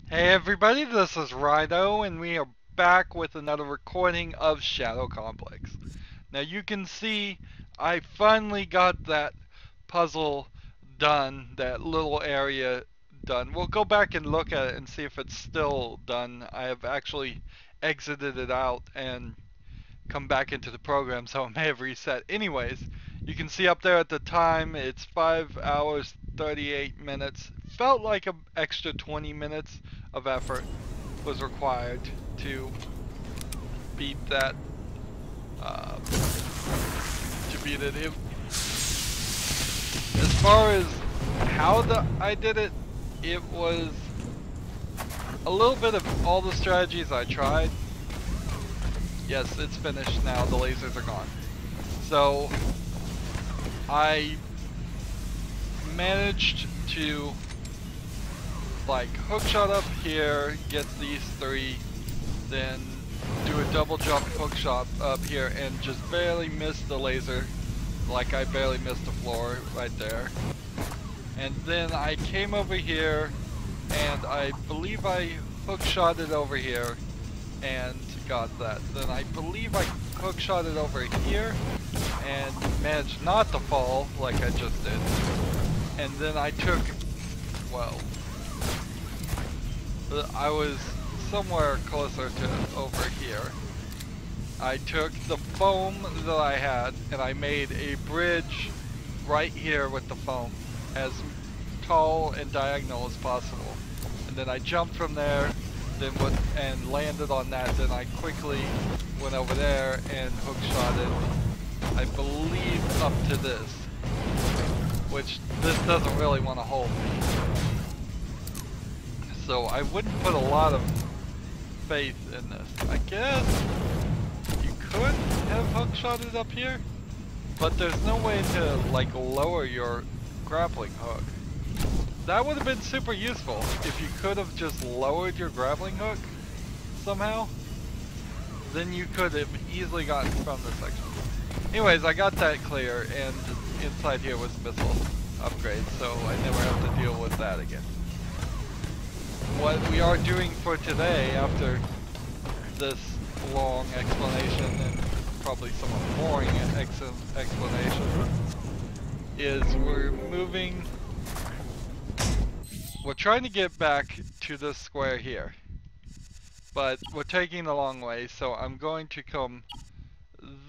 Hey everybody, this is Rydo, and we are back with another recording of Shadow Complex. Now you can see I finally got that puzzle done, that little area done. We'll go back and look at it and see if it's still done. I have actually exited it out and come back into the program, so it may have reset. Anyways, you can see up there at the time, it's 5 hours, 38 minutes. Felt like an extra 20 minutes of effort was required to beat that, uh, to beat it. As far as how I did it, it was a little bit of all the strategies I tried. Yes, it's finished now, the lasers are gone. So, I managed to like hookshot up here, get these three, then do a double jump hookshot up here and just barely miss the laser. Like I barely missed the floor right there. And then I came over here and I believe I hookshot it over here and got that. Then I believe I hookshot it over here and managed not to fall like I just did. And then I took, well, I was somewhere closer to over here. I took the foam that I had and I made a bridge right here with the foam as tall and diagonal as possible. And then I jumped from there, and landed on that. Then I quickly went over there and hookshotted, I believe, up to this, which this doesn't really want to hold me. So I wouldn't put a lot of faith in this. I guess you could have hookshotted up here, but there's no way to like lower your grappling hook. That would have been super useful if you could have just lowered your grappling hook somehow. Then you could have easily gotten from this section. Anyways, I got that clear, and inside here was missile upgrade, so I never have to deal with that again. What we are doing for today, after this long explanation and probably somewhat boring explanation, is we're trying to get back to this square here, but we're taking the long way, so I'm going to come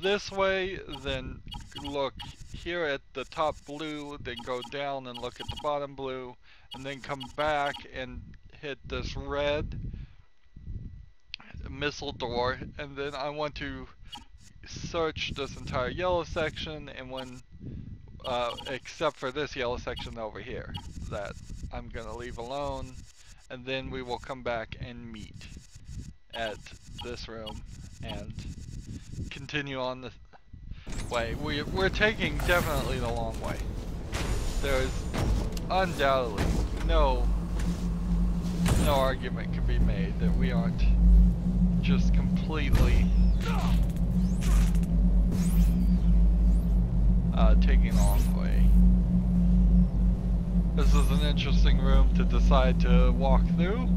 this way, then look here at the top blue, then go down and look at the bottom blue, and then come back and hit this red missile door, and then I want to search this entire yellow section, and when except for this yellow section over here that I'm gonna leave alone, and then we will come back and meet at this room and continue on the way. We're taking definitely the long way. There's undoubtedly no argument can be made that we aren't just completely taking a long way. This is an interesting room to decide to walk through.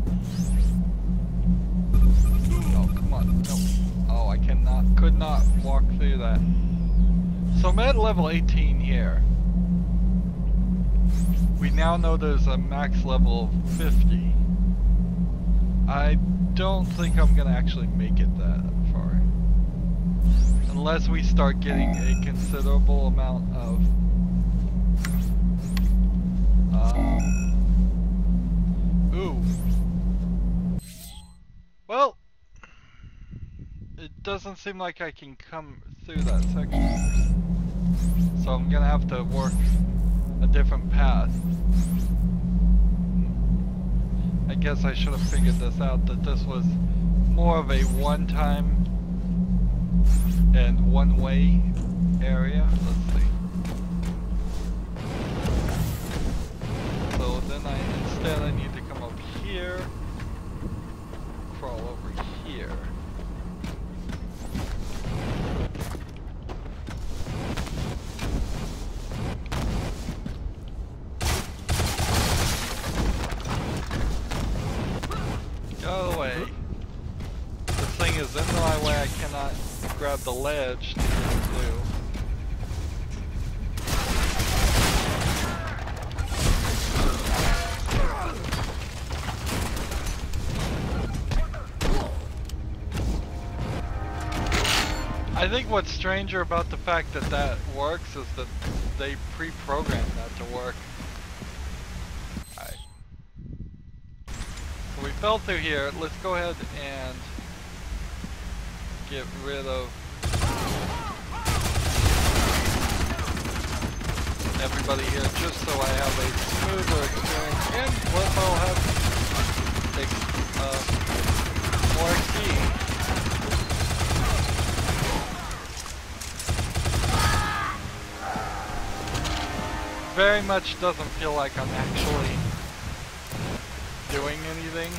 Oh, come on, no. Oh, I could not walk through that. So I'm at level 18 here. We now know there's a max level of 50. I don't think I'm gonna actually make it that far. Unless we start getting a considerable amount of ooh. Well, it doesn't seem like I can come through that section. So I'm gonna have to work a different path. I guess I should have figured this out, that this was more of a one-time and one-way area. Let's see. So then instead I need to come up here, crawl over here. Go away. This thing is in my way, I cannot grab the ledge to get blue. I think what's stranger about the fact that that works is that they pre-programmed that to work. Alright. So we fell through here. Let's go ahead and get rid of everybody here just so I have a smoother experience. And plus I'll have more XP. Very much doesn't feel like I'm actually doing anything.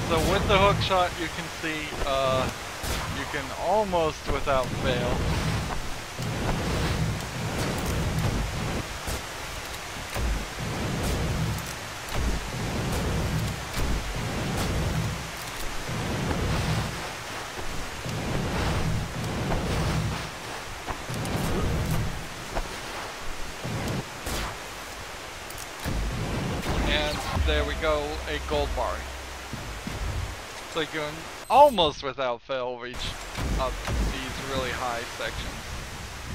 So with the hook shot, you can see you can almost without fail. There we go, a gold bar. So you can almost without fail reach up these really high sections.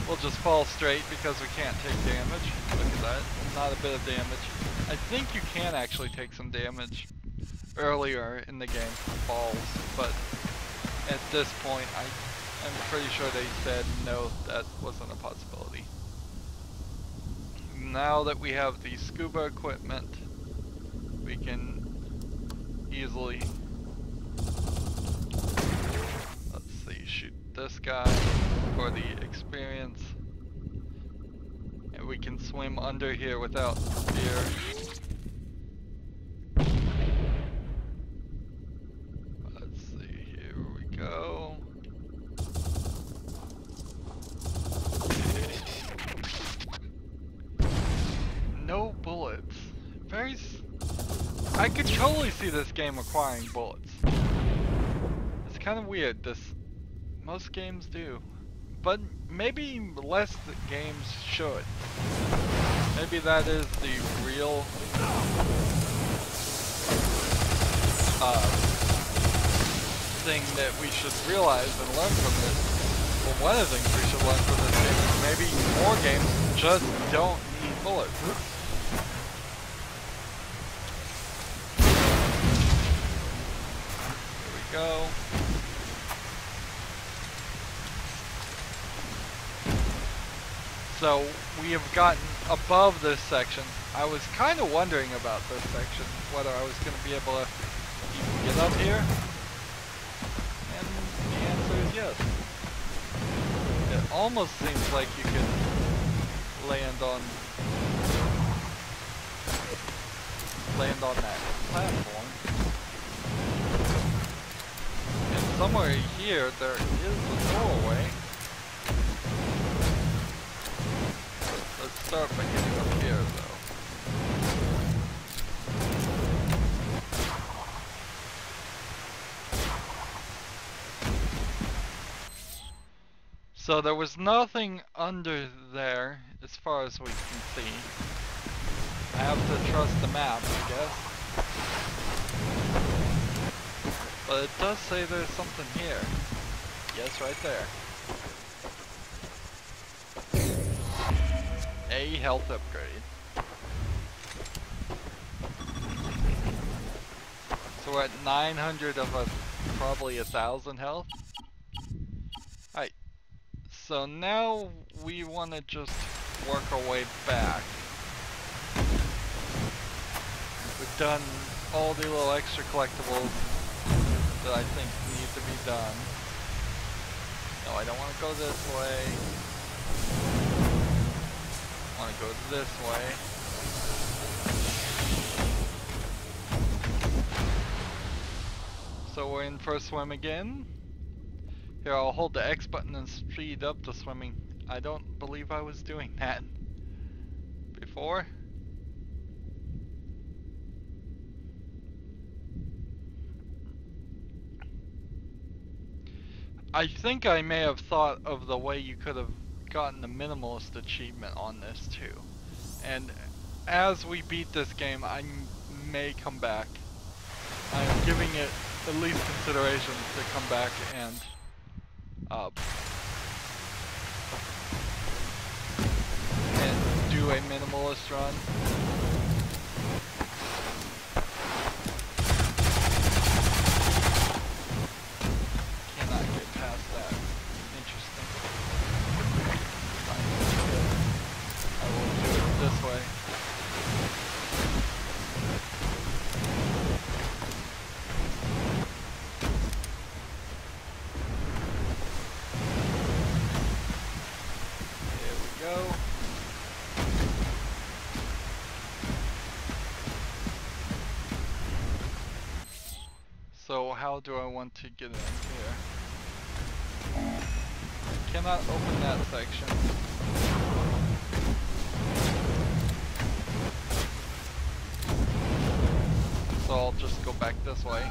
We'll just fall straight because we can't take damage. Look at that, not a bit of damage. I think you can actually take some damage earlier in the game from falls, but at this point I'm pretty sure they said no, that wasn't a possibility. Now that we have the scuba equipment, we can easily, let's see, shoot this guy for the experience. And we can swim under here without fear. Let's see, here we go. No bullets. I could totally see this game requiring bullets. It's kind of weird. Most games do, but maybe less games should. Maybe that is the real thing that we should realize and learn from this. Well, one of the things we should learn from this game is maybe more games just don't need bullets. Go. So we have gotten above this section. I was kind of wondering about this section, whether I was going to be able to even get up here. And the answer is yes. It almost seems like you could land on that platform. Somewhere here, there is a doorway. Let's start by getting up here, though. So there was nothing under there, as far as we can see. I have to trust the map, I guess. But it does say there's something here. Yes, right there. A health upgrade. So we're at 900 of probably 1,000 health. Alright. So now we want to just work our way back. We've done all the little extra collectibles that I think need to be done. No, I don't want to go this way. I want to go this way. So we're in for a swim again. Here, I'll hold the X button and speed up the swimming I don't believe I was doing that before. I think I may have thought of the way you could have gotten the minimalist achievement on this too. And as we beat this game, I may come back. I am giving it at least consideration to come back and do a minimalist run. Cannot get past that. Interesting. I will do it this way. There we go. So how do I want to get in here? Cannot open that section. So I'll just go back this way.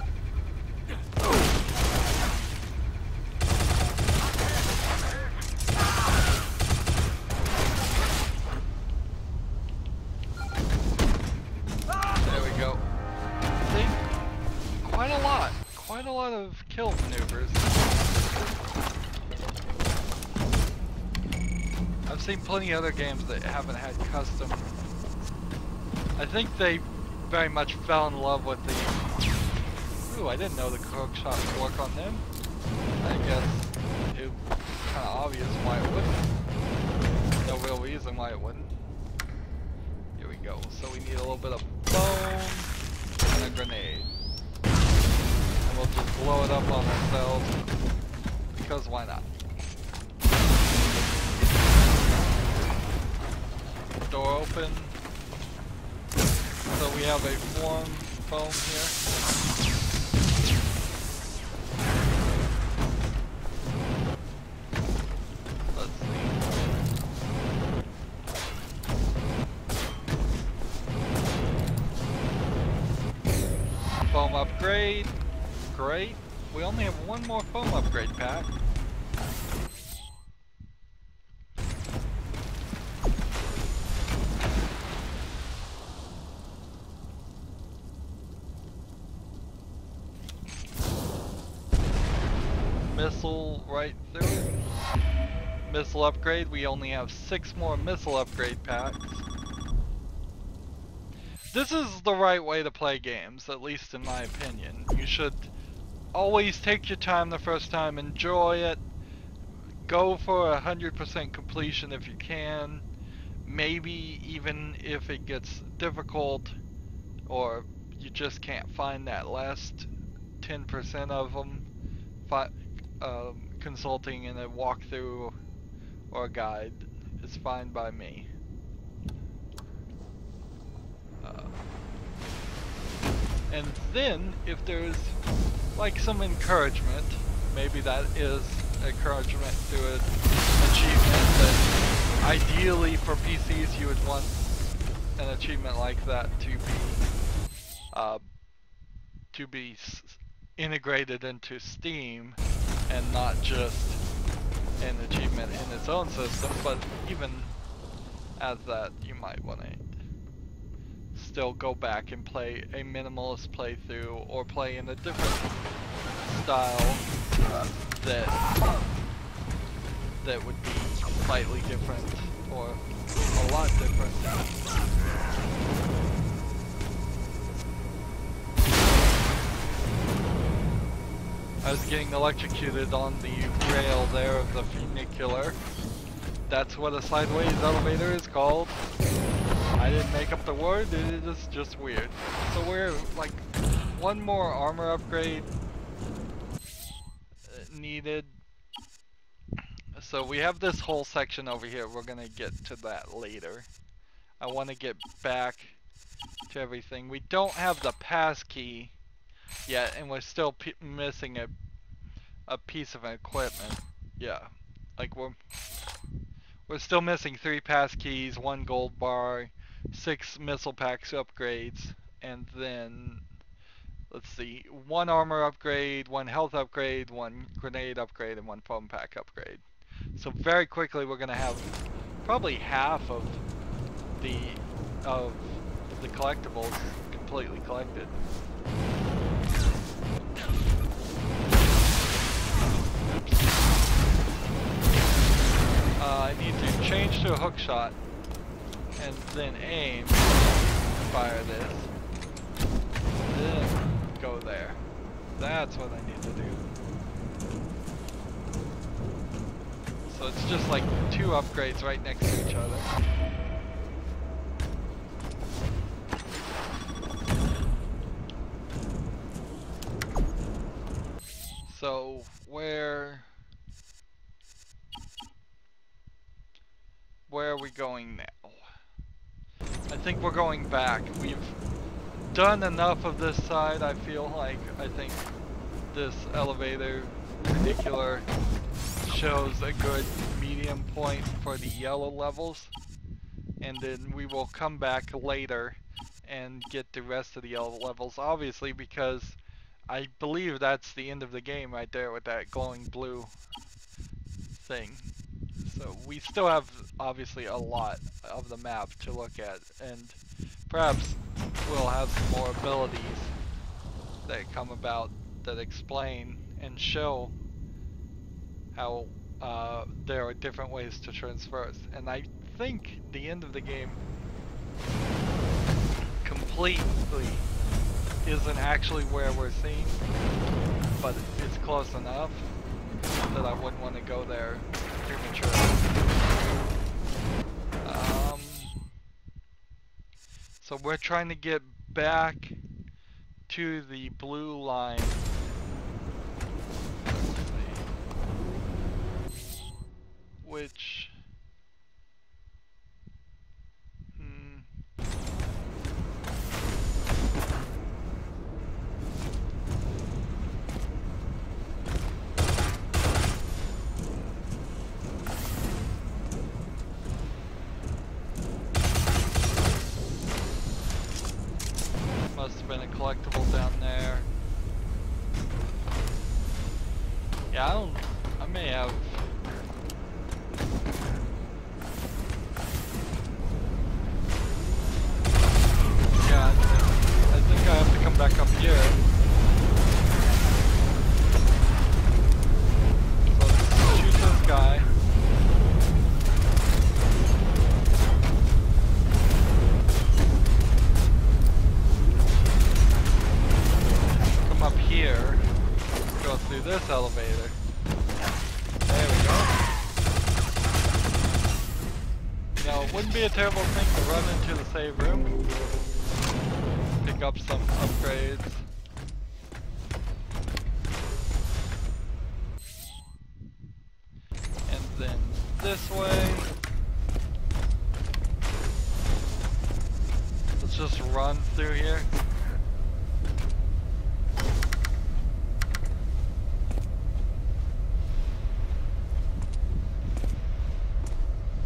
There we go. See? Quite a lot of kill maneuvers. I've seen plenty of other games that haven't had custom. I think they very much fell in love with the... Ooh, I didn't know the hook shot would work on them. I guess it was kind of obvious why it wouldn't. No real reason why it wouldn't. Here we go. So we need a little bit of foam and a grenade. And we'll just blow it up on ourselves. Because why not? Door open. So we have a warm foam here. Let's see. Foam upgrade. Great. We only have one more foam upgrade pack. Missile right through it. Missile upgrade, we only have 6 more missile upgrade packs. This is the right way to play games, at least in my opinion. You should always take your time the first time, enjoy it, go for 100% completion if you can. Maybe even if it gets difficult or you just can't find that last 10% of them, consulting in a walkthrough or a guide is fine by me. And then if there's like some encouragement, maybe that is encouragement to an achievement that ideally for PCs you would want an achievement like that to be integrated into Steam and not just an achievement in its own system, but even as that you might want to still go back and play a minimalist playthrough or play in a different style that would be slightly different or a lot different. I was getting electrocuted on the rail there of the funicular. That's what a sideways elevator is called. I didn't make up the word, it is just weird. So we're like one more armor upgrade needed. So we have this whole section over here, we're gonna get to that later. I want to get back to everything. We don't have the pass key yet, and we're still missing a piece of equipment. Yeah, like We're still missing 3 pass keys, 1 gold bar, 6 missile packs upgrades, and then let's see, 1 armor upgrade, 1 health upgrade, 1 grenade upgrade, and 1 foam pack upgrade. So very quickly we're gonna have probably half of the collectibles completely collected. I need to change to a hook shot and then aim, fire this, then go there. That's what I need to do. So it's just like 2 upgrades right next to each other. So where are we going now? I think we're going back. We've done enough of this side, I feel like. I think this elevator in particular shows a good medium point for the yellow levels. And then we will come back later and get the rest of the yellow levels, obviously, because I believe that's the end of the game right there with that glowing blue thing. So we still have obviously a lot of the map to look at, and perhaps we'll have some more abilities that come about that explain and show how there are different ways to traverse. And I think the end of the game completely isn't actually where we're seeing, but it's close enough that I wouldn't want to go there prematurely. So we're trying to get back to the blue line. Which must have been a collectible down there. Yeah, I may have. Yeah, I think I have to come back up here. So let's shoot this guy. Come up here. Go through this elevator. There we go. Now, it wouldn't be a terrible thing to run into the save room. Pick up some upgrades. And then this way. Let's just run through here.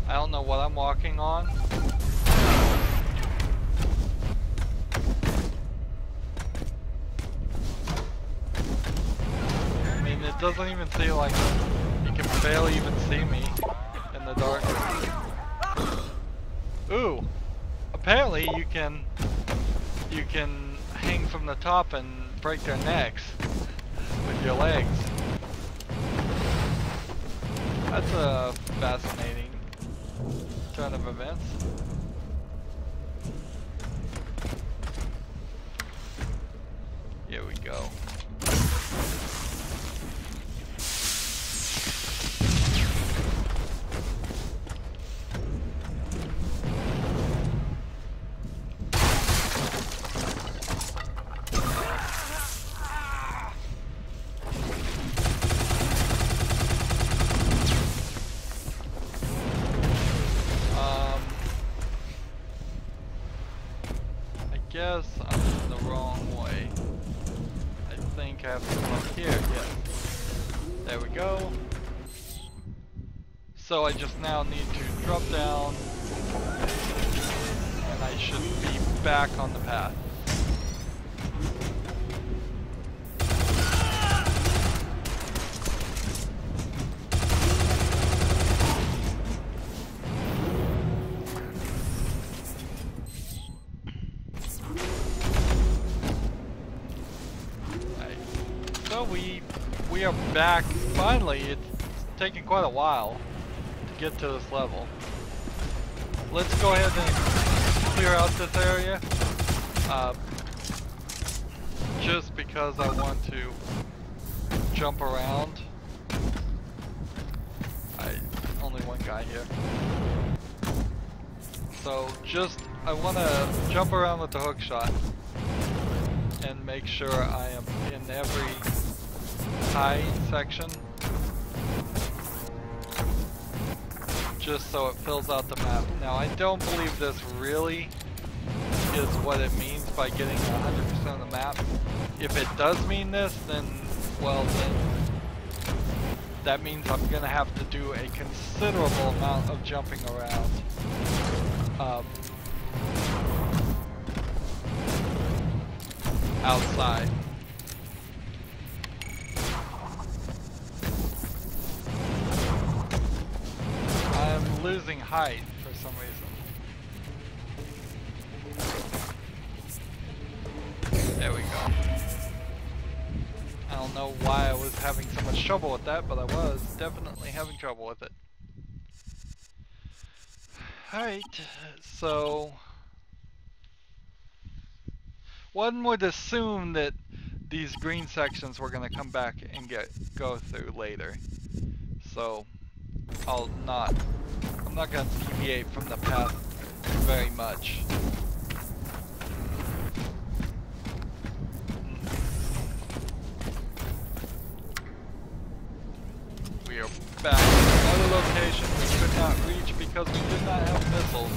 I don't know what I'm walking on. I mean, it doesn't even feel like you can barely even see me in the darkness. Ooh, apparently you can hang from the top and break their necks with your legs. That's a fascinating turn of events. Here we go. I guess I'm in the wrong way. I think I have to come up here. Yeah. There we go. So I just now need to drop down, and I should be back on the path. So we are back. Finally, it's taken quite a while to get to this level. Let's go ahead and clear out this area. Just because I want to jump around. Only one guy here. So I want to jump around with the hook shot and make sure I am in every high section, just so it fills out the map. Now I don't believe this really is what it means by getting 100% of the map. If it does mean this, then well, then that means I'm gonna have to do a considerable amount of jumping around. Outside. I'm losing height for some reason. There we go. I don't know why I was having so much trouble with that, but I was definitely having trouble with it. Alright, so one would assume that these green sections we're going to come back and go through later. So I'm not going to deviate from the path very much. We are back in another location we could not reach because we did not have missiles.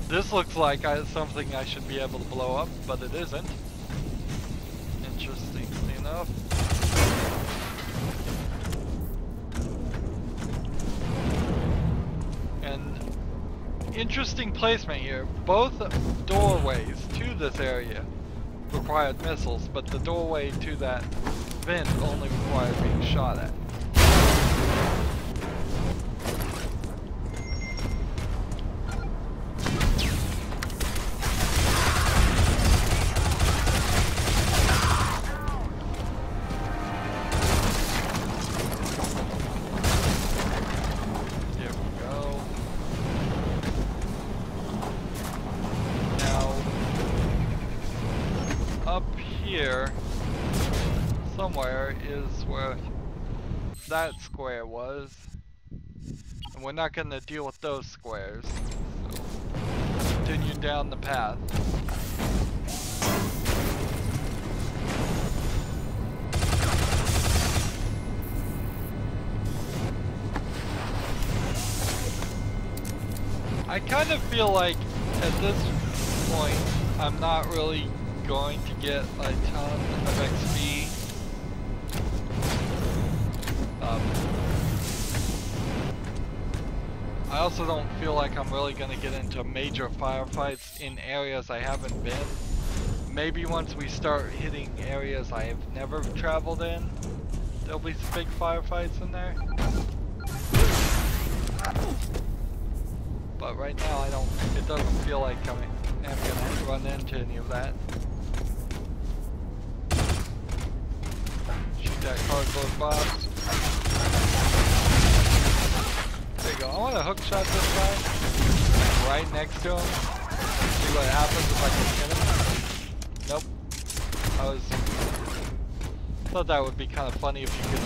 This looks like something I should be able to blow up, but it isn't. Interestingly enough. And interesting placement here. Both doorways to this area required missiles, but the doorway to that vent only required being shot at. Somewhere is where that square was, and we're not going to deal with those squares, so continue down the path. I kind of feel like at this point I'm not really going to get a ton of XP. I also don't feel like I'm really going to get into major firefights in areas I haven't been. Maybe once we start hitting areas I have never traveled in, there'll be some big firefights in there. But right now it doesn't feel like I'm going to run into any of that. Shoot that cardboard box. There you go. I want to hook shot this guy right next to him. See what happens if I can hit him. Nope. Thought that would be kind of funny if you could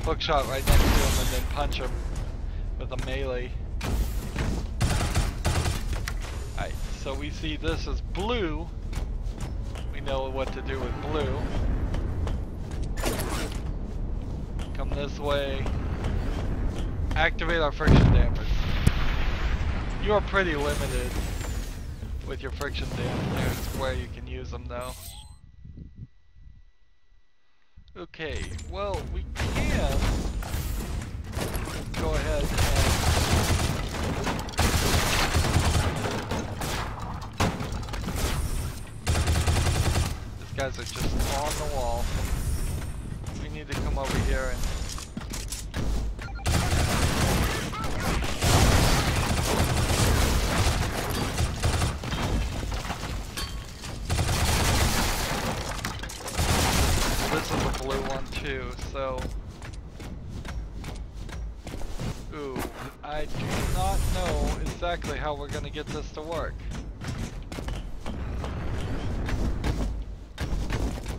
hook shot right next to him and then punch him with a melee. Alright, so we see this is blue. We know what to do with blue. Come this way. Activate our friction dampers. You are pretty limited with your friction dampers where you can use them though. Okay, well we can are just on the wall. We need to come over here and... This is a blue one too, so... Ooh, I do not know exactly how we're gonna get this to work.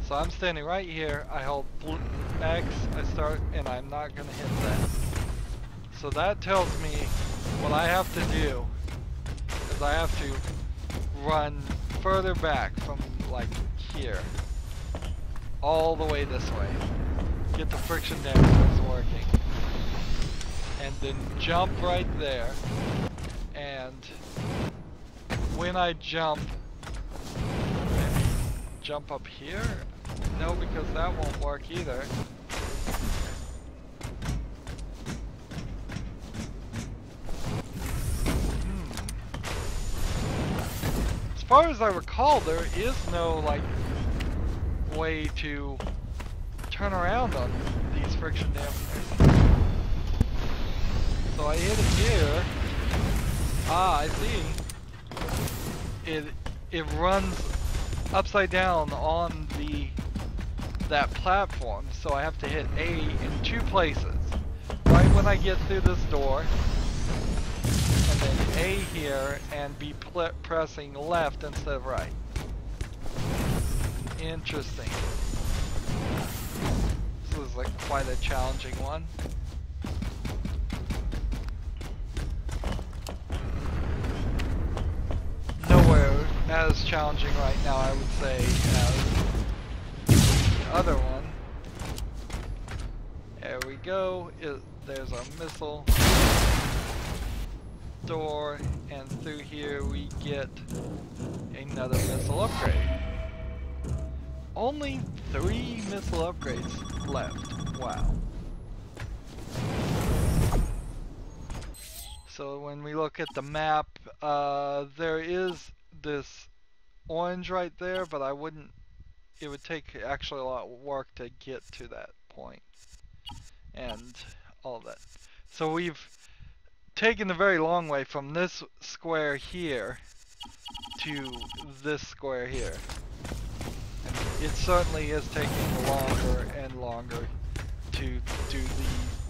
So I'm standing right here, I hold X, I start, and I'm not gonna hit that. So that tells me what I have to do is I have to run further back from like here, all the way this way, get the friction damage working, and then jump right there, and when I jump up here? No, because that won't work either. As far as I recall, there is no like way to turn around on these friction dampers. So I hit it here. Ah, I see. It runs upside down on that platform, so I have to hit A in two places. Right when I get through this door, and then A here, and be pressing left instead of right. Interesting. This is like quite a challenging one. Nowhere as challenging right now, I would say, as the other one. There we go. There's our missile door, and through here we get another missile upgrade. Only 3 missile upgrades left. Wow. So when we look at the map, there is this orange right there, but it would take actually a lot of work to get to that point and all that. So we've taken the very long way from this square here to this square here. And it certainly is taking longer and longer to do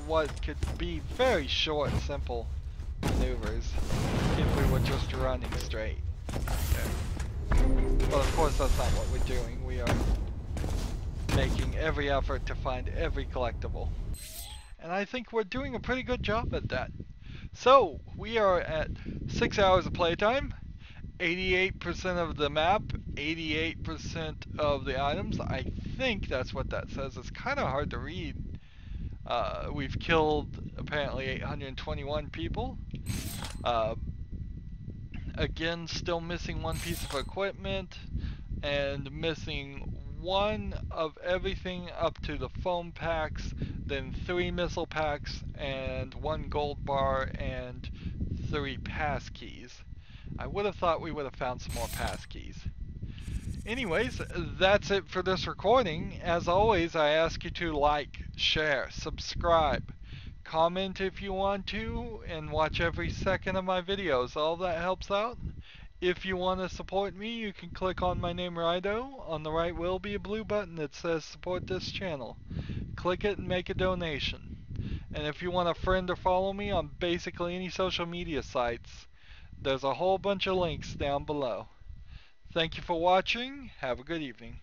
what could be very short, simple maneuvers if we were just running straight. Okay. But of course that's not what we're doing. We are making every effort to find every collectible. And I think we're doing a pretty good job at that. So, we are at 6 hours of playtime, 88% of the map, 88% of the items. I think that's what that says. It's kind of hard to read. We've killed apparently 821 people. Again, still missing 1 piece of equipment, and missing 1 of everything up to the foam packs, then 3 missile packs, and 1 gold bar, and 3 pass keys. I would have thought we would have found some more pass keys. Anyways, that's it for this recording. As always, I ask you to like, share, subscribe, comment if you want to, and watch every second of my videos. All that helps out. If you want to support me, you can click on my name, Rydo. On the right will be a blue button that says support this channel. Click it and make a donation. And if you want a friend or follow me on basically any social media sites, there's a whole bunch of links down below. Thank you for watching. Have a good evening.